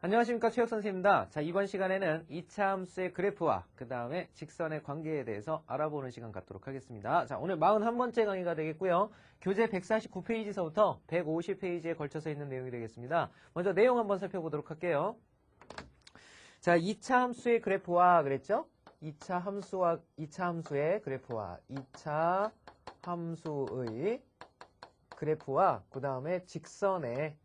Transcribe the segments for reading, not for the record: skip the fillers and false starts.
안녕하십니까, 최혁 선생님입니다. 자, 이번 시간에는 2차 함수의 그래프와 그 다음에 직선의 관계에 대해서 알아보는 시간 갖도록 하겠습니다. 자, 오늘 41번째 강의가 되겠고요. 교재 149페이지서부터 150페이지에 걸쳐서 있는 내용이 되겠습니다. 먼저 내용 한번 살펴보도록 할게요. 자, 2차 함수의 그래프와 그랬죠? 2차 함수의 그래프와 2차 함수의 그래프와 그 다음에 직선의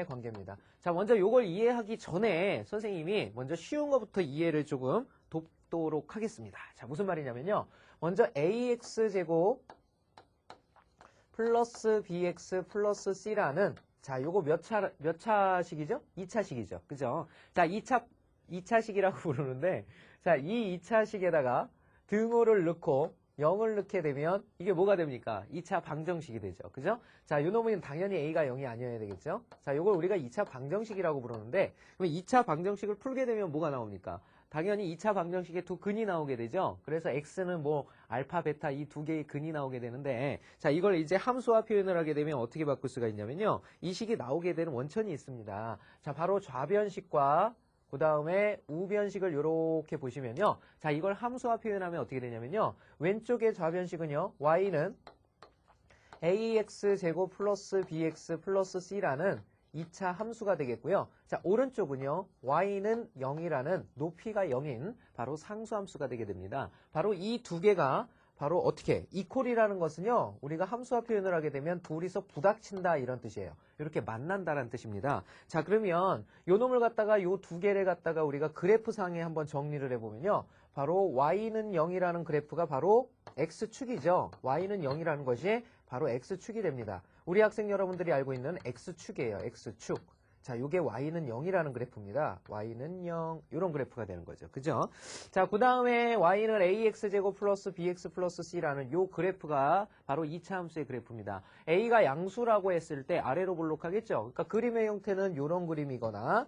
관계입니다. 자, 먼저 요걸 이해하기 전에 선생님이 먼저 쉬운 것부터 이해를 조금 돕도록 하겠습니다. 자, 무슨 말이냐면요. 먼저 ax제곱 플러스 bx 플러스 c라는 자, 요거 몇 차식이죠? 2차식이죠. 그죠? 자, 2차식이라고 부르는데 자, 이 2차식에다가 등호를 넣고 0을 넣게 되면 이게 뭐가 됩니까? 2차 방정식이 되죠. 그죠? 자, 요 놈은 당연히 a가 0이 아니어야 되겠죠? 자, 요걸 우리가 2차 방정식이라고 부르는데 그럼 2차 방정식을 풀게 되면 뭐가 나옵니까? 당연히 2차 방정식에 두 근이 나오게 되죠. 그래서 x는 뭐 알파, 베타 이 두 개의 근이 나오게 되는데 자, 이걸 이제 함수화 표현을 하게 되면 어떻게 바꿀 수가 있냐면요. 이 식이 나오게 되는 원천이 있습니다. 자, 바로 좌변식과 그 다음에 우변식을 이렇게 보시면요. 자, 이걸 함수화 표현하면 어떻게 되냐면요. 왼쪽의 좌변식은요. y는 ax제곱 플러스 bx 플러스 c라는 2차 함수가 되겠고요. 자, 오른쪽은요. y는 0이라는 높이가 0인 바로 상수함수가 되게 됩니다. 바로 이 두 개가 바로 어떻게 이퀄이라는 것은요. 우리가 함수화 표현을 하게 되면 둘이서 부닥친다 이런 뜻이에요. 이렇게 만난다라는 뜻입니다. 자, 그러면 요 놈을 갖다가 요 두 개를 갖다가 우리가 그래프상에 한번 정리를 해보면요. 바로 y는 0이라는 그래프가 바로 x축이죠. y는 0이라는 것이 바로 x축이 됩니다. 우리 학생 여러분들이 알고 있는 x축이에요. x축. 자, 요게 y는 0이라는 그래프입니다. y는 0 이런 그래프가 되는 거죠. 그죠? 자, 그 다음에 y는 ax제곱 플러스 bx 플러스 c라는 요 그래프가 바로 2차 함수의 그래프입니다. a가 양수라고 했을 때 아래로 볼록하겠죠? 그러니까 그림의 형태는 요런 그림이거나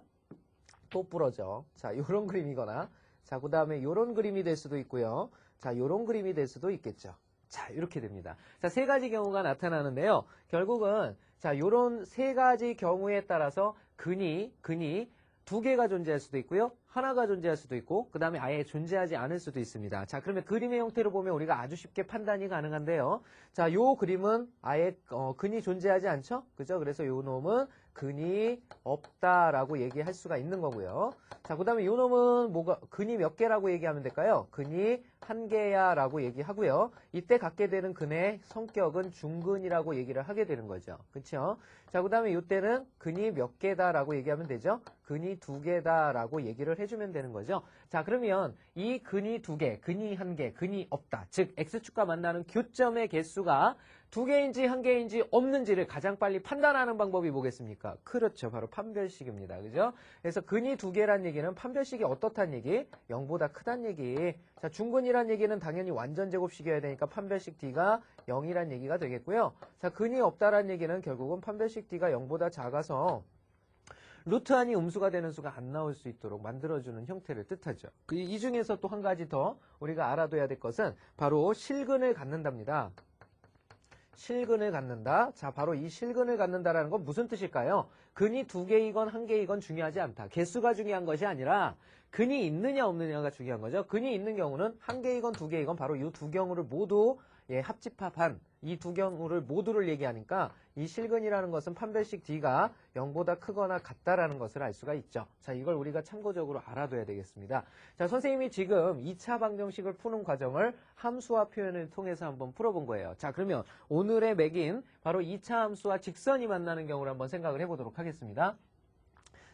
또 부러져. 자, 요런 그림이거나 자, 그 다음에 요런 그림이 될 수도 있고요. 자, 요런 그림이 될 수도 있겠죠. 자, 이렇게 됩니다. 자, 세 가지 경우가 나타나는데요. 결국은 자, 요런 세 가지 경우에 따라서 근이 두 개가 존재할 수도 있고요. 하나가 존재할 수도 있고 그 다음에 아예 존재하지 않을 수도 있습니다. 자, 그러면 그림의 형태로 보면 우리가 아주 쉽게 판단이 가능한데요. 자, 요 그림은 아예 근이 존재하지 않죠? 그죠? 그래서 요 놈은 근이 없다라고 얘기할 수가 있는 거고요. 자, 그 다음에 요 놈은 뭐가 근이 몇 개라고 얘기하면 될까요? 근이 한 개야 라고 얘기하고요. 이때 갖게 되는 근의 성격은 중근이라고 얘기를 하게 되는 거죠. 그쵸? 자, 그 다음에 이때는 근이 몇 개다라고 얘기하면 되죠. 근이 두 개다라고 얘기를 해주면 되는 거죠. 자, 그러면 이 근이 두 개, 근이 한 개, 근이 없다. 즉 x축과 만나는 교점의 개수가 두 개인지 한 개인지 없는지를 가장 빨리 판단하는 방법이 뭐겠습니까? 그렇죠. 바로 판별식입니다. 그죠? 그래서 근이 두 개란 얘기는 판별식이 어떻단 얘기? 0보다 크단 얘기. 자, 중근이란 얘기는 당연히 완전 제곱식이어야 되니까 판별식 d가 0이란 얘기가 되겠고요. 자, 근이 없다란 얘기는 결국은 판별식 d가 0보다 작아서 루트 안이 음수가 되는 수가 안 나올 수 있도록 만들어주는 형태를 뜻하죠. 이 중에서 또 한 가지 더 우리가 알아둬야 될 것은 바로 실근을 갖는답니다. 실근을 갖는다. 자, 바로 이 실근을 갖는다라는 건 무슨 뜻일까요? 근이 두 개이건 한 개이건 중요하지 않다. 개수가 중요한 것이 아니라 근이 있느냐 없느냐가 중요한 거죠. 근이 있는 경우는 한 개이건 두 개이건 바로 이 두 경우를 모두 합집합한 이 두 경우를 모두를 얘기하니까 이 실근이라는 것은 판별식 d가 0보다 크거나 같다라는 것을 알 수가 있죠. 자, 이걸 우리가 참고적으로 알아둬야 되겠습니다. 자, 선생님이 지금 2차 방정식을 푸는 과정을 함수화 표현을 통해서 한번 풀어본 거예요. 자, 그러면 오늘의 맥인 바로 2차 함수와 직선이 만나는 경우를 한번 생각을 해보도록 하겠습니다.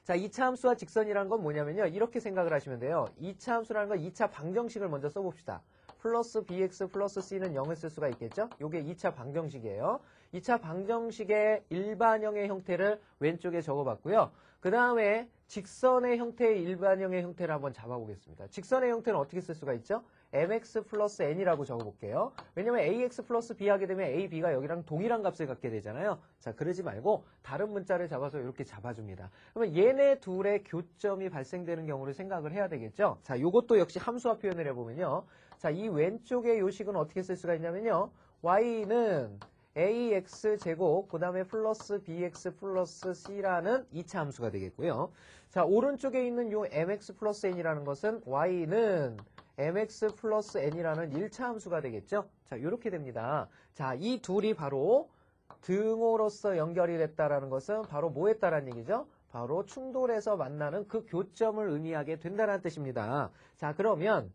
자, 2차 함수와 직선이라는 건 뭐냐면요. 이렇게 생각을 하시면 돼요. 2차 함수라는 건 2차 방정식을 먼저 써봅시다. 플러스 bx 플러스 c는 0을 쓸 수가 있겠죠? 요게 2차 방정식이에요. 2차 방정식의 일반형의 형태를 왼쪽에 적어봤고요. 그 다음에 직선의 형태의 일반형의 형태를 한번 잡아보겠습니다. 직선의 형태는 어떻게 쓸 수가 있죠? mx 플러스 n이라고 적어볼게요. 왜냐면 ax 플러스 b 하게 되면 a, b가 여기랑 동일한 값을 갖게 되잖아요. 자, 그러지 말고 다른 문자를 잡아서 이렇게 잡아줍니다. 그러면 얘네 둘의 교점이 발생되는 경우를 생각을 해야 되겠죠. 자, 요것도 역시 함수화 표현을 해보면요. 자, 이 왼쪽의 요식은 어떻게 쓸 수가 있냐면요. y는 ax제곱 그 다음에 플러스 bx 플러스 c라는 2차 함수가 되겠고요. 자, 오른쪽에 있는 요 mx 플러스 n이라는 것은 y는 mx 플러스 n이라는 1차 함수가 되겠죠. 자, 이렇게 됩니다. 자, 이 둘이 바로 등호로서 연결이 됐다라는 것은 바로 뭐 했다라는 얘기죠? 바로 충돌해서 만나는 그 교점을 의미하게 된다는 뜻입니다. 자, 그러면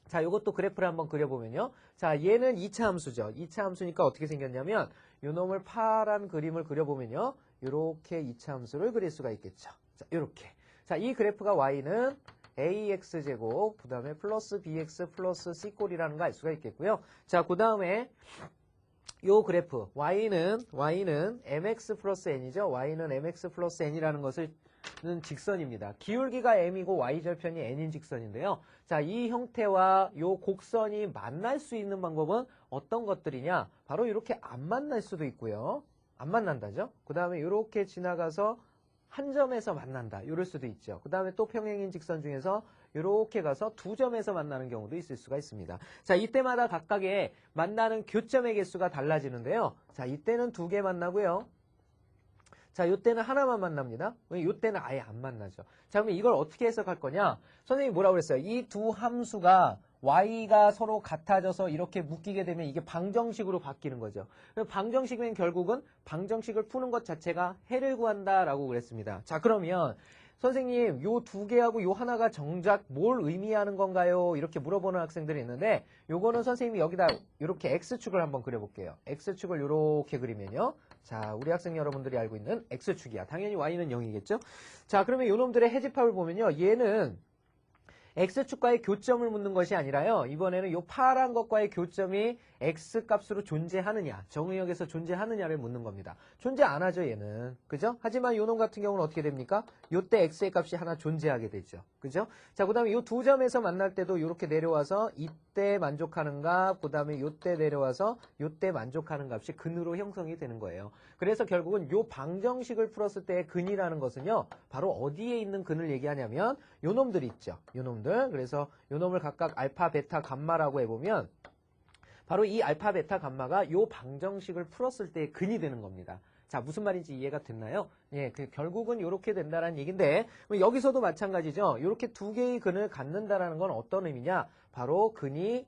자, 요것도 그래프를 한번 그려보면요. 자, 얘는 2차 함수죠. 2차 함수니까 어떻게 생겼냐면 요 놈을 파란 그림을 그려보면요. 요렇게 2차 함수를 그릴 수가 있겠죠. 자, 요렇게. 자, 이 그래프가 y는 ax제곱 그 다음에 플러스 bx 플러스 c꼴이라는 거 알 수가 있겠고요. 자, 그 다음에 요 그래프 y는 mx 플러스 n이죠. y는 mx 플러스 n이라는 것을 는 직선입니다. 기울기가 m이고 y절편이 n인 직선인데요. 자, 이 형태와 요 곡선이 만날 수 있는 방법은 어떤 것들이냐? 바로 이렇게 안 만날 수도 있고요. 안 만난다죠. 그 다음에 이렇게 지나가서 한 점에서 만난다. 이럴 수도 있죠. 그 다음에 또 평행인 직선 중에서 이렇게 가서 두 점에서 만나는 경우도 있을 수가 있습니다. 자, 이때마다 각각의 만나는 교점의 개수가 달라지는데요. 자, 이때는 두 개 만나고요. 자, 이때는 하나만 만납니다. 이때는 아예 안 만나죠. 자, 그러면 이걸 어떻게 해석할 거냐? 선생님이 뭐라고 그랬어요? 이 두 함수가 y가 서로 같아져서 이렇게 묶이게 되면 이게 방정식으로 바뀌는 거죠. 방정식이면 결국은 방정식을 푸는 것 자체가 해를 구한다라고 그랬습니다. 자, 그러면 선생님, 요 두 개하고 요 하나가 정작 뭘 의미하는 건가요? 이렇게 물어보는 학생들이 있는데, 요거는 선생님이 여기다 이렇게 x축을 한번 그려볼게요. x축을 이렇게 그리면요. 자, 우리 학생 여러분들이 알고 있는 x축이야. 당연히 y는 0이겠죠? 자, 그러면 요 놈들의 해집합을 보면요. 얘는 x축과의 교점을 묻는 것이 아니라요. 이번에는 요 파란 것과의 교점이 x값으로 존재하느냐, 정의역에서 존재하느냐를 묻는 겁니다. 존재 안 하죠, 얘는. 그죠? 하지만 요 놈 같은 경우는 어떻게 됩니까? 요때 x의 값이 하나 존재하게 되죠. 그죠? 자, 그 다음에 요 두 점에서 만날 때도 요렇게 내려와서 이때 만족하는 값, 그 다음에 요때 내려와서 요때 만족하는 값이 근으로 형성이 되는 거예요. 그래서 결국은 요 방정식을 풀었을 때의 근이라는 것은요, 바로 어디에 있는 근을 얘기하냐면 요 놈들 있죠. 요 놈들. 그래서 요 놈을 각각 알파, 베타, 감마라고 해보면 바로 이 알파, 베타, 감마가 요 방정식을 풀었을 때의 근이 되는 겁니다. 자, 무슨 말인지 이해가 됐나요? 예, 결국은 이렇게 된다라는 얘기인데, 여기서도 마찬가지죠. 이렇게 두 개의 근을 갖는다라는 건 어떤 의미냐? 바로 근이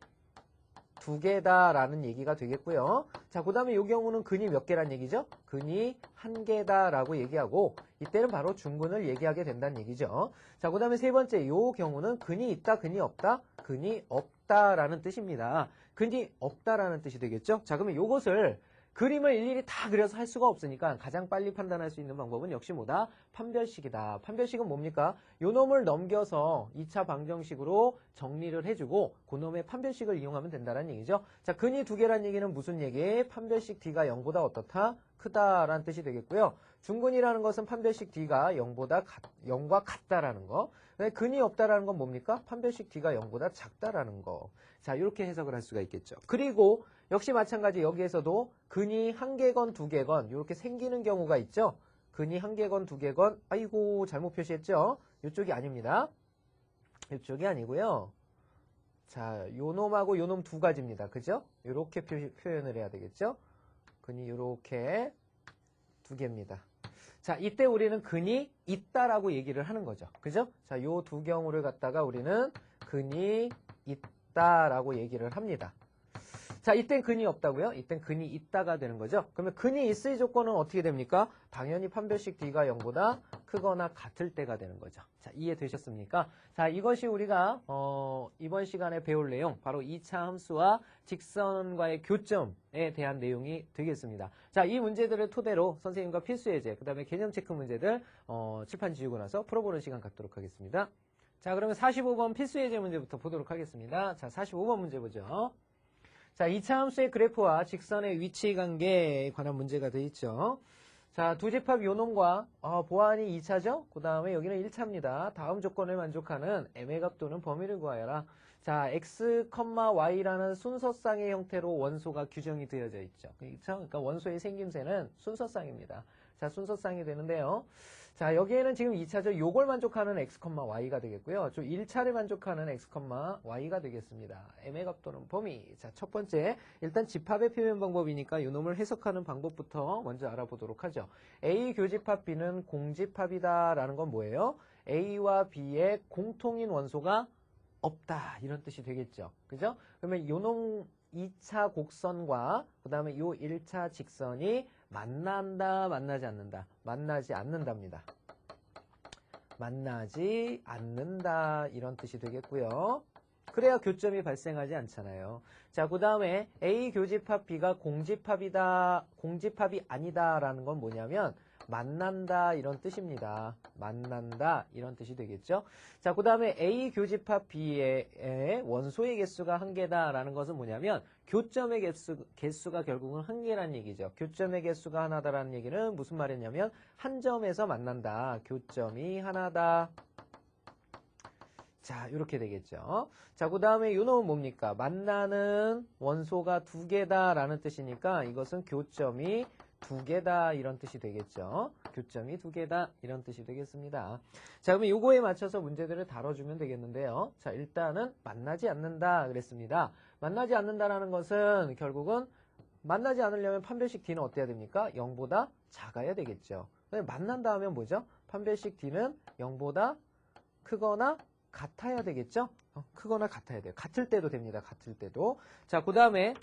두 개다라는 얘기가 되겠고요. 자, 그 다음에 이 경우는 근이 몇 개란 얘기죠? 근이 한 개다라고 얘기하고, 이때는 바로 중근을 얘기하게 된다는 얘기죠. 자, 그 다음에 세 번째, 이 경우는 근이 있다, 근이 없다, 근이 없다라는 뜻입니다. 근이 없다라는 뜻이 되겠죠? 자, 그러면 이것을 그림을 일일이 다 그려서 할 수가 없으니까 가장 빨리 판단할 수 있는 방법은 역시 뭐다? 판별식이다. 판별식은 뭡니까? 요 놈을 넘겨서 2차 방정식으로 정리를 해주고 그 놈의 판별식을 이용하면 된다는 얘기죠. 자, 근이 두 개란 얘기는 무슨 얘기? 판별식 D가 0보다 어떻다? 크다라는 뜻이 되겠고요. 중근이라는 것은 판별식 D가 0과 같다라는 거. 근이 없다라는 건 뭡니까? 판별식 D가 0보다 작다라는 거. 자, 이렇게 해석을 할 수가 있겠죠. 그리고 역시 마찬가지 여기에서도 근이 한 개건 두 개건 이렇게 생기는 경우가 있죠. 근이 한 개건 두 개건 아이고 잘못 표시했죠. 이쪽이 아닙니다. 이쪽이 아니고요. 자, 요놈하고 요놈 두 가지입니다. 그죠? 이렇게 표현을 해야 되겠죠. 근이 이렇게 두 개입니다. 자, 이때 우리는 근이 있다라고 얘기를 하는 거죠. 그죠? 자, 요 두 경우를 갖다가 우리는 근이 있다라고 얘기를 합니다. 자, 이땐 근이 없다고요? 이땐 근이 있다가 되는 거죠. 그러면 근이 있을 조건은 어떻게 됩니까? 당연히 판별식 D가 0보다 크거나 같을 때가 되는 거죠. 자, 이해되셨습니까? 자, 이것이 우리가 이번 시간에 배울 내용, 바로 2차 함수와 직선과의 교점에 대한 내용이 되겠습니다. 자, 이 문제들을 토대로 선생님과 필수 예제, 그 다음에 개념 체크 문제들 칠판 지우고 나서 풀어보는 시간 갖도록 하겠습니다. 자, 그러면 45번 필수 예제 문제부터 보도록 하겠습니다. 자, 45번 문제 보죠. 자, 2차 함수의 그래프와 직선의 위치 관계에 관한 문제가 되어 있죠. 자, 두 집합 요놈과 보안이 2차죠. 그 다음에 여기는 1차입니다. 다음 조건을 만족하는 m의 값 또는 범위를 구하여라. 자, x, y라는 순서쌍의 형태로 원소가 규정이 되어져 있죠. 그렇죠? 그러니까 원소의 생김새는 순서쌍입니다. 자, 순서쌍이 되는데요. 자, 여기에는 지금 2차죠. 요걸 만족하는 x, y가 되겠고요. 좀 1차를 만족하는 x, y가 되겠습니다. m의 값 또는 범위. 자, 첫 번째, 일단 집합의 표현 방법이니까 요놈을 해석하는 방법부터 먼저 알아보도록 하죠. A 교집합 B는 공집합이다 라는 건 뭐예요? A와 B의 공통인 원소가 없다 이런 뜻이 되겠죠. 그죠? 그러면 요놈 2차 곡선과 그 다음에 요 1차 직선이 만난다, 만나지 않는다? 만나지 않는답니다. 만나지 않는다 이런 뜻이 되겠고요. 그래야 교점이 발생하지 않잖아요. 자, 그 다음에 A 교집합 B가 공집합이다, 공집합이 아니다라는 건 뭐냐면 만난다 이런 뜻입니다. 만난다 이런 뜻이 되겠죠. 자, 그 다음에 A 교집합 B의 원소의 개수가 한 개다라는 것은 뭐냐면 교점의 개수가 결국은 한 개라는 얘기죠. 교점의 개수가 하나다라는 얘기는 무슨 말이냐면 한 점에서 만난다. 교점이 하나다. 자, 이렇게 되겠죠. 자, 그 다음에 요 놈은 뭡니까? 만나는 원소가 두 개다라는 뜻이니까 이것은 교점이 두 개다 이런 뜻이 되겠죠. 교점이 두 개다 이런 뜻이 되겠습니다. 자, 그러면 요거에 맞춰서 문제들을 다뤄주면 되겠는데요. 자, 일단은 만나지 않는다 그랬습니다. 만나지 않는다라는 것은 결국은 만나지 않으려면 판별식 D는 어때야 됩니까? 0보다 작아야 되겠죠. 만난다 하면 뭐죠? 판별식 D는 0보다 크거나 같아야 되겠죠? 크거나 같아야 돼요. 같을 때도 됩니다. 같을 때도. 자, 그 다음에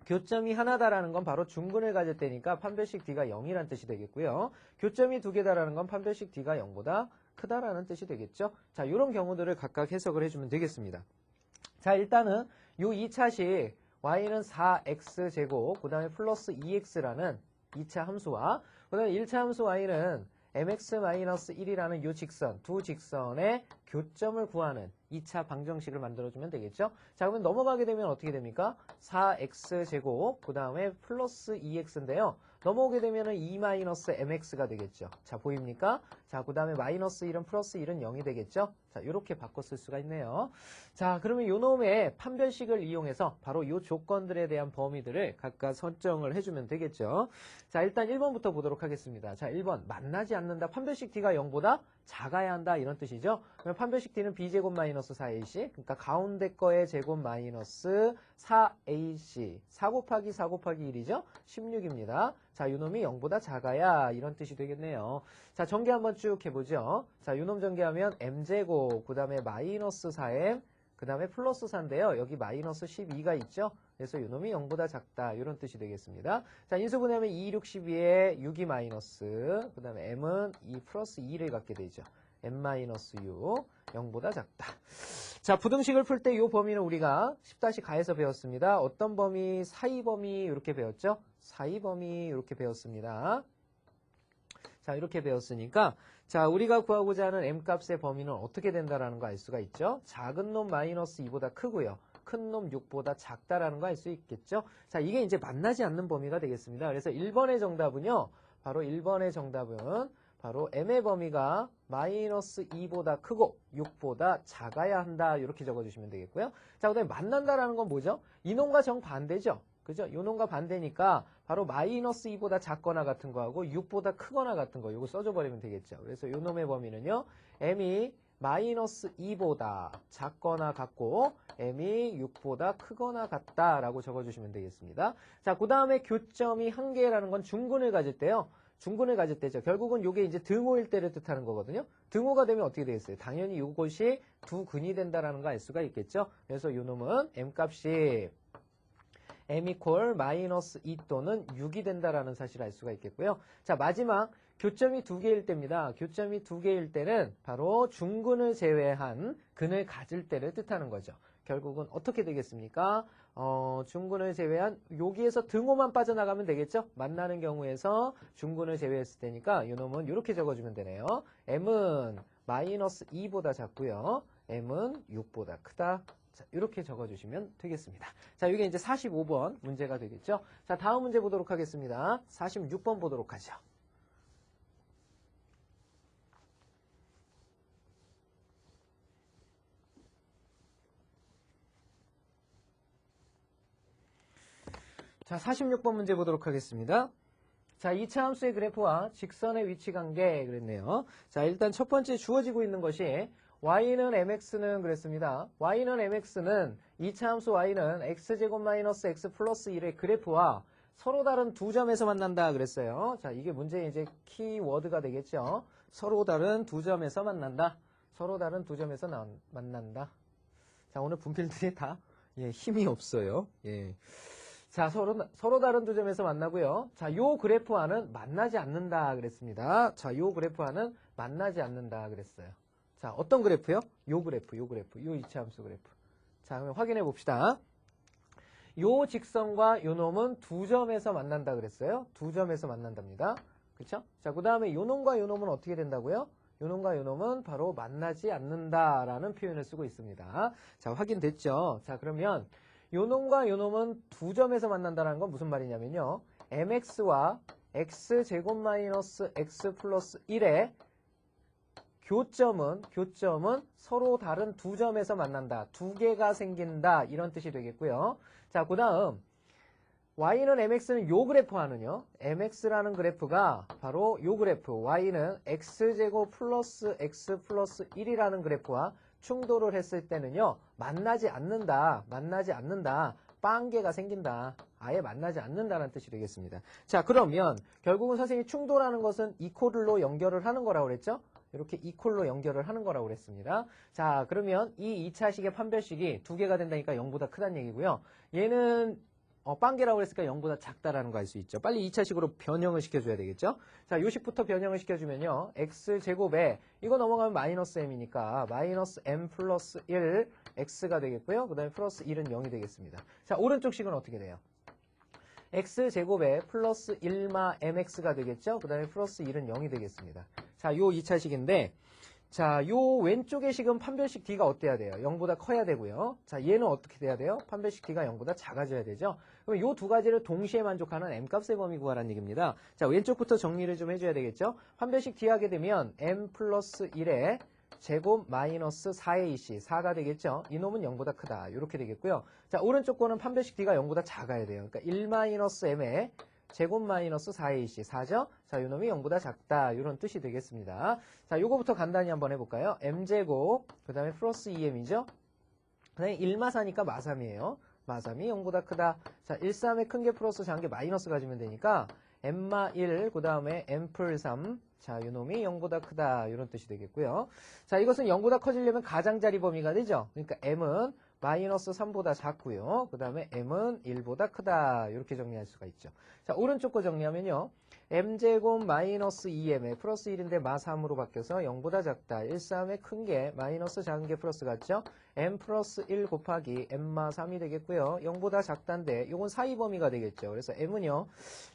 교점이 하나다라는 건 바로 중근을 가질 때니까 판별식 D가 0이라는 뜻이 되겠고요. 교점이 두 개다라는 건 판별식 D가 0보다 크다라는 뜻이 되겠죠. 자, 이런 경우들을 각각 해석을 해주면 되겠습니다. 자, 일단은 요 2차식 y는 4x제곱, 그 다음에 플러스 2x라는 2차 함수와 그 다음에 1차 함수 y는 mx-1이라는 요 직선, 두 직선의 교점을 구하는 2차 방정식을 만들어주면 되겠죠? 자, 그러면 넘어가게 되면 어떻게 됩니까? 4x제곱, 그 다음에 플러스 2x인데요. 넘어오게 되면 2-mx가 되겠죠. 자, 보입니까? 자, 그 다음에 마이너스 1은 플러스 1은 0이 되겠죠? 자, 이렇게 바꿔 쓸 수가 있네요. 자, 그러면 요 놈의 판별식을 이용해서 바로 요 조건들에 대한 범위들을 각각 설정을 해주면 되겠죠. 자, 일단 1번부터 보도록 하겠습니다. 자, 1번. 만나지 않는다. 판별식 D가 0보다 작아야 한다. 이런 뜻이죠. 그러면 판별식 D는 B제곱 마이너스 4AC. 그러니까 가운데 거의 제곱 마이너스 4AC. 4 곱하기 4 곱하기 1이죠. 16입니다. 자, 요놈이 0보다 작아야 이런 뜻이 되겠네요. 자, 전개 한번 쭉 해보죠. 자, 요놈 전개하면 m제곱, 그 다음에 마이너스 4m, 그 다음에 플러스 4인데요. 여기 마이너스 12가 있죠. 그래서 요놈이 0보다 작다. 이런 뜻이 되겠습니다. 자, 인수분해하면 2, 6, 12에 6이 마이너스, 그 다음에 m은 2 플러스 2를 갖게 되죠. m-6, 0보다 작다. 자, 부등식을 풀 때 이 범위는 우리가 10-가에서 배웠습니다. 어떤 범위? 사이 범위 이렇게 배웠죠? 사이 범위 이렇게 배웠습니다. 자, 이렇게 배웠으니까 자, 우리가 구하고자 하는 m값의 범위는 어떻게 된다라는 거 알 수가 있죠? 작은 놈 마이너스 2보다 크고요. 큰 놈 6보다 작다라는 거 알 수 있겠죠? 자, 이게 이제 만나지 않는 범위가 되겠습니다. 그래서 1번의 정답은요. 바로 1번의 정답은 바로 m의 범위가 마이너스 2보다 크고 6보다 작아야 한다. 이렇게 적어주시면 되겠고요. 자, 그 다음에 만난다라는 건 뭐죠? 이놈과 정반대죠. 그죠? 요놈과 반대니까 바로 마이너스 2보다 작거나 같은 거하고 6보다 크거나 같은 거 요거 써줘버리면 되겠죠. 그래서 요놈의 범위는요. m이 마이너스 2보다 작거나 같고 m이 6보다 크거나 같다라고 적어주시면 되겠습니다. 자, 그 다음에 교점이 한 개라는 건 중근을 가질 때요. 중근을 가질 때죠. 결국은 요게 이제 등호일 때를 뜻하는 거거든요. 등호가 되면 어떻게 되겠어요? 당연히 요것이 두 근이 된다라는 거 알 수가 있겠죠. 그래서 요놈은 m값이 m 이퀄 마이너스 2 또는 6이 된다라는 사실을 알 수가 있겠고요. 자, 마지막 교점이 두 개일 때입니다. 교점이 두 개일 때는 바로 중근을 제외한 근을 가질 때를 뜻하는 거죠. 결국은 어떻게 되겠습니까? 중근을 제외한 여기에서 등호만 빠져나가면 되겠죠? 만나는 경우에서 중근을 제외했을 때니까 이놈은 이렇게 적어주면 되네요. m은 마이너스 2보다 작고요. m은 6보다 크다. 자, 이렇게 적어주시면 되겠습니다. 자, 이게 이제 45번 문제가 되겠죠? 자, 다음 문제 보도록 하겠습니다. 46번 보도록 하죠. 자, 46번 문제 보도록 하겠습니다. 자, 2차 함수의 그래프와 직선의 위치 관계 그랬네요. 자, 일단 첫 번째 주어지고 있는 것이 y는 mx는 그랬습니다. y는 mx는 2차 함수 y는 x제곱 마이너스 x 플러스 1의 그래프와 서로 다른 두 점에서 만난다 그랬어요. 자, 이게 문제의 이제 키워드가 되겠죠. 서로 다른 두 점에서 만난다. 서로 다른 두 점에서 만난다. 자, 오늘 분필들이 다 힘이 없어요. 예. 자, 서로 다른 두 점에서 만나고요. 자, 요 그래프와는 만나지 않는다 그랬습니다. 자, 요 그래프와는 만나지 않는다 그랬어요. 자, 어떤 그래프요? 요 그래프, 요 2차 함수 그래프. 자, 그럼 확인해 봅시다. 요 직선과 요 놈은 두 점에서 만난다 그랬어요. 두 점에서 만난답니다. 그쵸? 자, 그 다음에 요 놈과 요 놈은 어떻게 된다고요? 요 놈과 요 놈은 바로 만나지 않는다라는 표현을 쓰고 있습니다. 자, 확인됐죠? 자, 그러면 요 놈과 요 놈은 두 점에서 만난다는 건 무슨 말이냐면요. mx와 x제곱 마이너스 x 플러스 1의 교점은 서로 다른 두 점에서 만난다. 두 개가 생긴다. 이런 뜻이 되겠고요. 자, 그 다음 y는 mx는 요 그래프와는요. mx라는 그래프가 바로 요 그래프 y는 x제곱 플러스 x 플러스 1이라는 그래프와 충돌을 했을 때는요. 만나지 않는다. 빵개가 생긴다. 아예 만나지 않는다는 뜻이 되겠습니다. 자, 그러면 결국은 선생님이 충돌하는 것은 이퀄로 연결을 하는 거라고 그랬죠? 이렇게 이퀄로 연결을 하는 거라고 그랬습니다. 자, 그러면 이 2차식의 판별식이 두 개가 된다니까 0보다 크다는 얘기고요. 얘는 빵개라고 그랬으니까 0보다 작다라는 거 알 수 있죠. 빨리 2차식으로 변형을 시켜줘야 되겠죠. 자, 요식부터 변형을 시켜주면요. x제곱에 이거 넘어가면 마이너스 m이니까 마이너스 m 플러스 1 x가 되겠고요. 그 다음에 플러스 1은 0이 되겠습니다. 자, 오른쪽 식은 어떻게 돼요? x제곱에 플러스 1마 mx가 되겠죠. 그 다음에 플러스 1은 0이 되겠습니다. 자, 요 2차식인데 자, 요 왼쪽의 식은 판별식 D가 어때야 돼요? 0보다 커야 되고요. 자, 얘는 어떻게 돼야 돼요? 판별식 D가 0보다 작아져야 되죠. 그럼 요 두 가지를 동시에 만족하는 m값의 범위 구하라는 얘기입니다. 자, 왼쪽부터 정리를 좀 해줘야 되겠죠. 판별식 D 하게 되면 m 플러스 1에 제곱 마이너스 4의 2c 4가 되겠죠. 이놈은 0보다 크다. 이렇게 되겠고요. 자, 오른쪽 거는 판별식 D가 0보다 작아야 돼요. 그러니까 1 마이너스 m에 제곱 마이너스 4의 2c 4죠. 자, 요놈이 0보다 작다. 이런 뜻이 되겠습니다. 자, 요거부터 간단히 한번 해볼까요? m제곱 그 다음에 플러스 2m이죠. 그 다음에 1마4니까 마3이에요. 마3이 0보다 크다. 자, 1, 3의 큰 게 플러스 작은 게 마이너스 가지면 되니까 m마 1, 그 다음에 m플 3. 자, 요놈이 0보다 크다. 이런 뜻이 되겠고요. 자, 이것은 0보다 커지려면 가장자리 범위가 되죠. 그러니까 m은 마이너스 3보다 작고요. 그 다음에 m은 1보다 크다. 이렇게 정리할 수가 있죠. 자, 오른쪽 거 정리하면요. m제곱 마이너스 2m에 플러스 1인데 마3으로 바뀌어서 0보다 작다. 1, 3의 큰 게 마이너스 작은 게 플러스 같죠? m 플러스 1 곱하기 m마 3이 되겠고요. 0보다 작다인데 요건 사이 범위가 되겠죠. 그래서 m은요.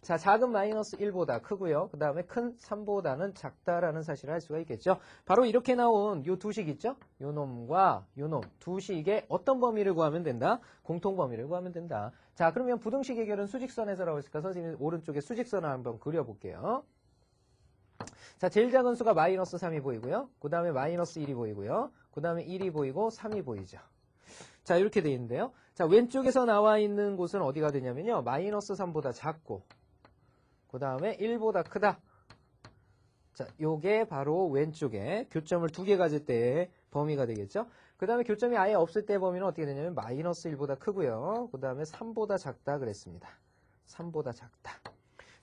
자, 작은 마이너스 1보다 크고요. 그 다음에 큰 3보다는 작다라는 사실을 알 수가 있겠죠. 바로 이렇게 나온 요 두 식 있죠? 요 놈과 요 놈 두 식의 어떤 범위를 구하면 된다? 공통 범위를 구하면 된다. 자, 그러면 부등식 해결은 수직선에서라고 했을까? 선생님 오른쪽에 수직선을 한번 그려볼게요. 자, 제일 작은 수가 마이너스 3이 보이고요. 그 다음에 마이너스 1이 보이고요. 그 다음에 1이 보이고 3이 보이죠. 자, 이렇게 되어 있는데요. 자, 왼쪽에서 나와 있는 곳은 어디가 되냐면요. 마이너스 3보다 작고 그 다음에 1보다 크다. 자, 요게 바로 왼쪽에 교점을 두 개 가질 때의 범위가 되겠죠. 그 다음에 교점이 아예 없을 때 범위는 어떻게 되냐면 마이너스 1보다 크고요. 그 다음에 3보다 작다 그랬습니다. 3보다 작다.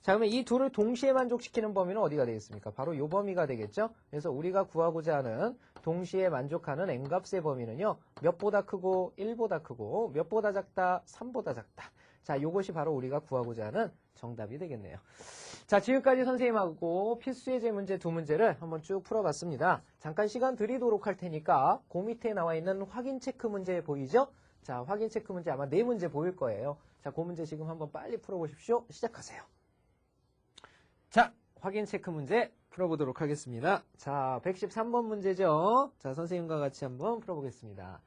자, 그러면 이 둘을 동시에 만족시키는 범위는 어디가 되겠습니까? 바로 요 범위가 되겠죠. 그래서 우리가 구하고자 하는 동시에 만족하는 n값의 범위는요. 몇보다 크고 1보다 크고 몇보다 작다 3보다 작다. 자, 요것이 바로 우리가 구하고자 하는 정답이 되겠네요. 자, 지금까지 선생님하고 필수예제 문제 두 문제를 한번 쭉 풀어봤습니다. 잠깐 시간 드리도록 할 테니까 그 밑에 나와 있는 확인 체크 문제 보이죠? 자, 확인 체크 문제 아마 4문제 보일 거예요. 자, 그 문제 지금 한번 빨리 풀어보십시오. 시작하세요. 자, 확인 체크 문제 풀어보도록 하겠습니다. 자, 113번 문제죠. 자, 선생님과 같이 한번 풀어보겠습니다.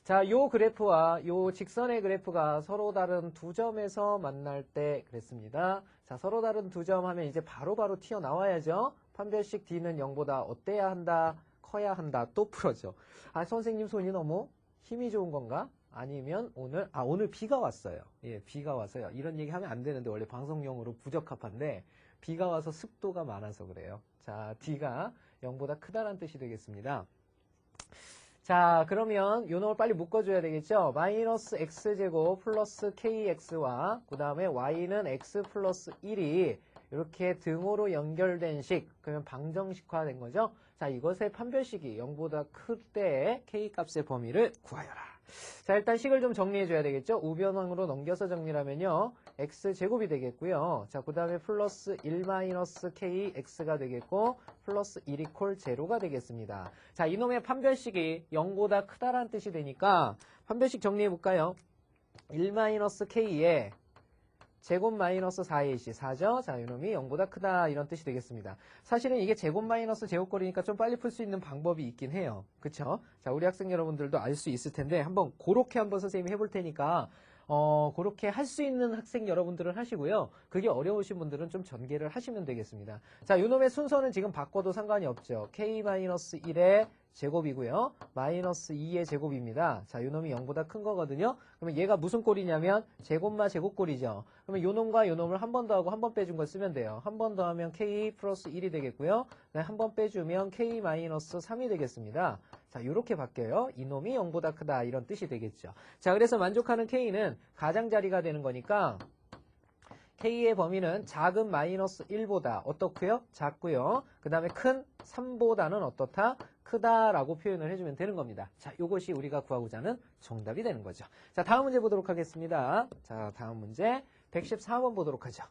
자, 요 그래프와 요 직선의 그래프가 서로 다른 두 점에서 만날 때 그랬습니다. 자, 서로 다른 두 점 하면 이제 바로바로 튀어나와야죠. 판별식 D는 0보다 어때야 한다? 커야 한다. 또 풀어줘. 아, 선생님 손이 너무 힘이 좋은 건가? 아니면 오늘 비가 왔어요. 예, 비가 와서요. 이런 얘기 하면 안 되는데 원래 방송용으로 부적합한데 비가 와서 습도가 많아서 그래요. 자, D가 0보다 크다란 뜻이 되겠습니다. 자, 그러면 요 놈을 빨리 묶어줘야 되겠죠? 마이너스 x제곱 플러스 kx와 그 다음에 y는 x 플러스 1이 이렇게 등호로 연결된 식, 그러면 방정식화된 거죠? 자, 이것의 판별식이 0보다 클 때 k 값의 범위를 구하여라. 자, 일단 식을 좀 정리해줘야 되겠죠? 우변항으로 넘겨서 정리하면요. x제곱이 되겠고요. 자, 그 다음에 플러스 1 마이너스 kx가 되겠고 플러스 1 이퀄 제로가 되겠습니다. 자, 이놈의 판별식이 0보다 크다란 뜻이 되니까 판별식 정리해볼까요? 1 마이너스 k에 제곱 마이너스 4ac 4죠? 자, 이놈이 0보다 크다 이런 뜻이 되겠습니다. 사실은 이게 제곱 마이너스 제곱거리니까 좀 빨리 풀 수 있는 방법이 있긴 해요. 그쵸? 자, 우리 학생 여러분들도 알 수 있을 텐데 한번 그렇게 한번 선생님이 해볼 테니까 그렇게 할 수 있는 학생 여러분들은 하시고요. 그게 어려우신 분들은 좀 전개를 하시면 되겠습니다. 자, 이놈의 순서는 지금 바꿔도 상관이 없죠. k-1의 제곱이고요. 마이너스 2의 제곱입니다. 자, 요놈이 0보다 큰 거거든요. 그러면 얘가 무슨 꼴이냐면 제곱마 제곱꼴이죠. 그러면 요놈과 요놈을 한 번 더 하고 한 번 빼준 걸 쓰면 돼요. 한 번 더 하면 k 플러스 1이 되겠고요. 한 번 빼주면 k 마이너스 3이 되겠습니다. 자, 요렇게 바뀌어요. 이놈이 0보다 크다 이런 뜻이 되겠죠. 자, 그래서 만족하는 k는 가장자리가 되는 거니까 k의 범위는 작은 마이너스 1보다 어떻고요? 작고요. 그 다음에 큰 3보다는 어떻다? 크다라고 표현을 해주면 되는 겁니다. 자, 요것이 우리가 구하고자 하는 정답이 되는 거죠. 자, 다음 문제 보도록 하겠습니다. 자, 다음 문제 114번 보도록 하죠.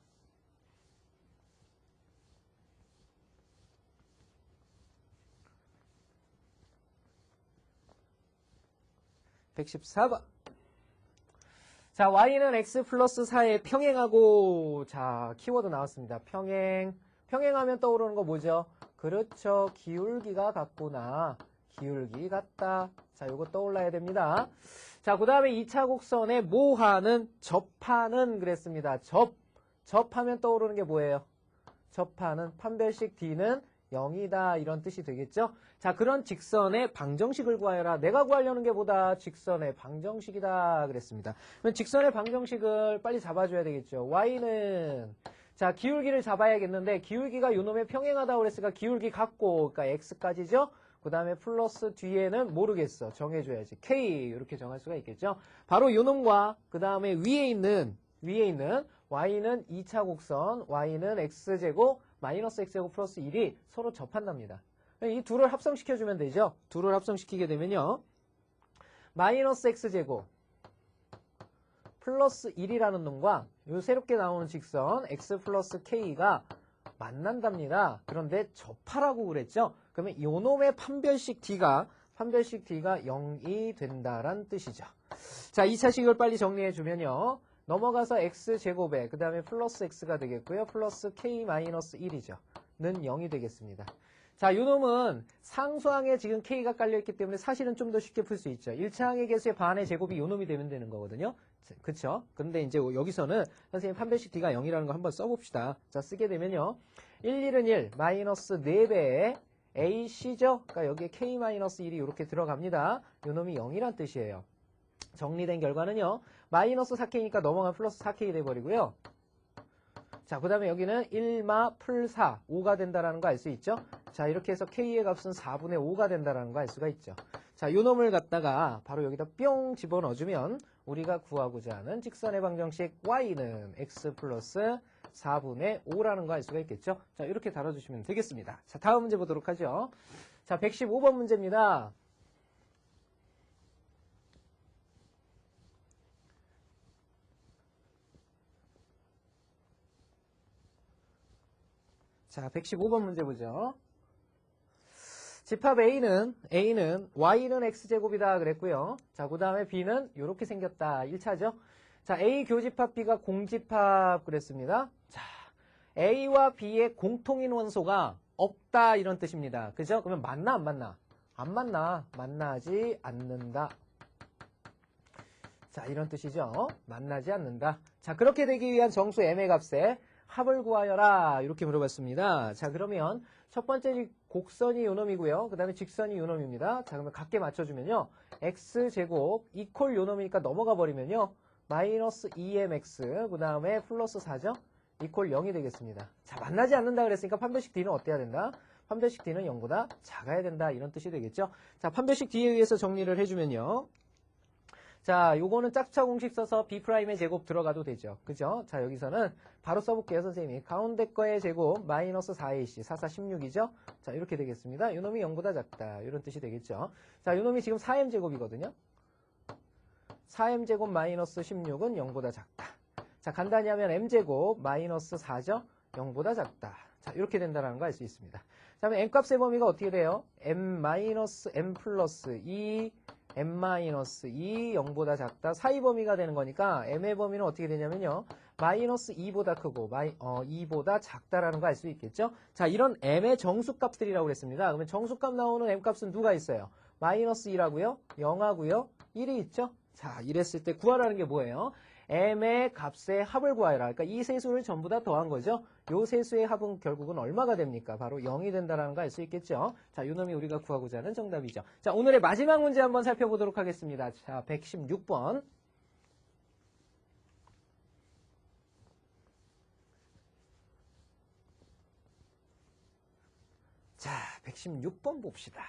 (114번) 자, y는 x 플러스 4에 평행하고, 자, 키워드 나왔습니다. 평행하면 떠오르는 거 뭐죠? 그렇죠. 기울기가 같구나. 기울기 같다. 자, 요거 떠올라야 됩니다. 자, 그 다음에 2차 곡선의 모하는 접하는 그랬습니다. 접하면 떠오르는 게 뭐예요? 접하는 판별식 D는 0이다 이런 뜻이 되겠죠? 자, 그런 직선의 방정식을 구하여라. 내가 구하려는 게 보다 직선의 방정식이다 그랬습니다. 그럼 직선의 방정식을 빨리 잡아줘야 되겠죠. y는 자, 기울기를 잡아야겠는데 기울기가 요놈에 평행하다고 그랬으니까 기울기 같고 그러니까 x까지죠? 그 다음에 플러스 뒤에는 모르겠어. 정해줘야지. k 이렇게 정할 수가 있겠죠? 바로 요놈과 그 다음에 위에 있는 y는 2차 곡선 y는 x제곱 마이너스 x제곱 플러스 1이 서로 접한답니다. 이 둘을 합성시켜주면 되죠. 둘을 합성시키게 되면요. 마이너스 x제곱 플러스 1이라는 놈과 요 새롭게 나오는 직선 x 플러스 k가 만난답니다. 그런데 접하라고 그랬죠. 그러면 요 놈의 판별식 D가 0이 된다란 뜻이죠. 자, 2차식을 빨리 정리해 주면요. 넘어가서 x제곱에 그 다음에 플러스 x가 되겠고요. 플러스 k 마이너스 1이죠. 는 0이 되겠습니다. 자, 요 놈은 상수항에 지금 k가 깔려있기 때문에 사실은 좀 더 쉽게 풀 수 있죠. 1차항의 개수의 반의 제곱이 요 놈이 되면 되는 거거든요. 그쵸? 근데 이제 여기서는 선생님 판별식 D가 0이라는 거 한번 써봅시다. 자, 쓰게 되면요. 1, 1은 1, 마이너스 4배의 AC죠? 그러니까 여기에 K 마이너스 1이 이렇게 들어갑니다. 요 놈이 0이란 뜻이에요. 정리된 결과는요. 마이너스 4K니까 넘어가면 플러스 4K 돼버리고요. 자, 그 다음에 여기는 1마 풀 4, 5가 된다라는 거 알 수 있죠? 자, 이렇게 해서 K의 값은 4분의 5가 된다라는 거 알 수가 있죠. 자, 요 놈을 갖다가 바로 여기다 뿅 집어넣어주면 우리가 구하고자 하는 직선의 방정식 y는 x 플러스 4분의 5라는 거 알 수가 있겠죠? 자, 이렇게 다뤄주시면 되겠습니다. 자, 다음 문제 보도록 하죠. 자, 115번 문제입니다. 자, 115번 문제 보죠. 집합 A는 Y는 X제곱이다 그랬고요. 자, 그 다음에 B는 이렇게 생겼다. 1차죠. 자, A 교집합 B가 공집합 그랬습니다. 자, A와 B의 공통인 원소가 없다 이런 뜻입니다. 그죠? 그러면 만나 안 만나? 안 만나. 만나지 않는다. 자, 이런 뜻이죠. 만나지 않는다. 자, 그렇게 되기 위한 정수 M의 값에 합을 구하여라. 이렇게 물어봤습니다. 자, 그러면 첫 번째 곡선이 요놈이고요. 그 다음에 직선이 요놈입니다. 자, 그러면 각게 맞춰주면요. x제곱 이퀄 요놈이니까 넘어가 버리면요. 마이너스 2mx, 그 다음에 플러스 4죠? 이퀄 0이 되겠습니다. 자, 만나지 않는다 그랬으니까 판별식 D는 어때야 된다? 판별식 D는 0보다 작아야 된다. 이런 뜻이 되겠죠? 자, 판별식 D에 의해서 정리를 해주면요. 자, 요거는 짝차 공식 써서 B'의 제곱 들어가도 되죠. 그죠? 자, 여기서는 바로 써볼게요, 선생님이. 가운데 거의 제곱, 마이너스 4AC, 4, 4, 16이죠? 자, 이렇게 되겠습니다. 요놈이 0보다 작다. 이런 뜻이 되겠죠. 자, 요놈이 지금 4M 제곱이거든요. 4M 제곱 마이너스 16은 0보다 작다. 자, 간단히 하면 M 제곱 마이너스 4죠? 0보다 작다. 자, 이렇게 된다는 거 알 수 있습니다. 자, 그러면 M값의 범위가 어떻게 돼요? M 마이너스 M 플러스 2, M-2, 0보다 작다. 사이 범위가 되는 거니까 M의 범위는 어떻게 되냐면요. 마이너스 2보다 크고 2보다 작다라는 거 알 수 있겠죠? 자, 이런 M의 정수값들이라고 그랬습니다. 그러면 정수값 나오는 M값은 누가 있어요? 마이너스 2라고요? 0하고요? 1이 있죠? 자, 이랬을 때 구하라는 게 뭐예요? M의 값의 합을 구하여라. 그러니까 이 세수를 전부 다 더한 거죠. 요 세수의 합은 결국은 얼마가 됩니까? 바로 0이 된다는 거 알 수 있겠죠. 자, 요 놈이 우리가 구하고자 하는 정답이죠. 자, 오늘의 마지막 문제 한번 살펴보도록 하겠습니다. 자, 116번. 자, 116번 봅시다.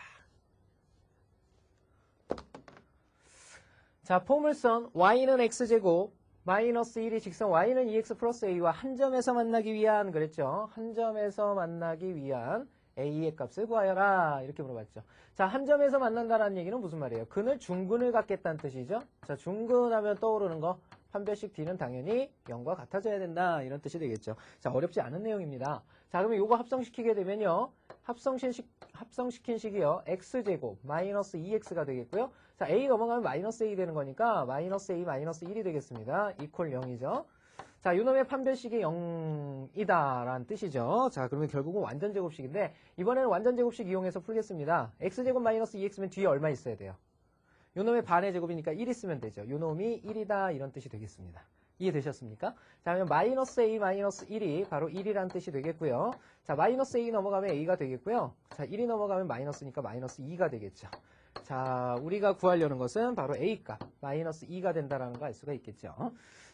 자, 포물선 y는 x제곱 마이너스 1이 직선 y는 2x 플러스 a와 한 점에서 만나기 위한 그랬죠. 한 점에서 만나기 위한 a의 값을 구하여라. 이렇게 물어봤죠. 자, 한 점에서 만난다는 얘기는 무슨 말이에요? 근을 중근을 갖겠다는 뜻이죠. 자, 중근하면 떠오르는 거 판별식 D는 당연히 0과 같아져야 된다. 이런 뜻이 되겠죠. 자, 어렵지 않은 내용입니다. 자, 그러면 요거 합성시키게 되면요. 합성시킨 식이요. x제곱 마이너스 2x가 되겠고요. 자, a 넘어가면 마이너스 a 되는 거니까 마이너스 a 마이너스 1이 되겠습니다. 이퀄 0이죠. 자, 요놈의 판별식이 0이다 라는 뜻이죠. 자, 그러면 결국은 완전 제곱식인데 이번에는 완전 제곱식 이용해서 풀겠습니다. x제곱 마이너스 2x면 뒤에 얼마 있어야 돼요? 요놈의 반의 제곱이니까 1 있으면 되죠. 요놈이 1이다 이런 뜻이 되겠습니다. 이해되셨습니까? 자, 그러면 마이너스 a 마이너스 1이 바로 1이라는 뜻이 되겠고요. 자, 마이너스 a 넘어가면 a가 되겠고요. 자, 1이 넘어가면 마이너스니까 마이너스 2가 되겠죠. 자, 우리가 구하려는 것은 바로 a값 마이너스 2가 된다는 거 알 수가 있겠죠.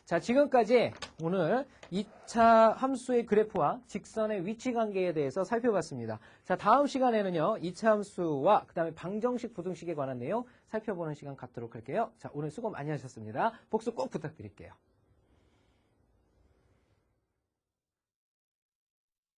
자, 지금까지 오늘 2차 함수의 그래프와 직선의 위치 관계에 대해서 살펴봤습니다. 자, 다음 시간에는요. 2차 함수와 그 다음에 방정식, 부등식에 관한 내용 살펴보는 시간 갖도록 할게요. 자, 오늘 수고 많이 하셨습니다. 복습 꼭 부탁드릴게요.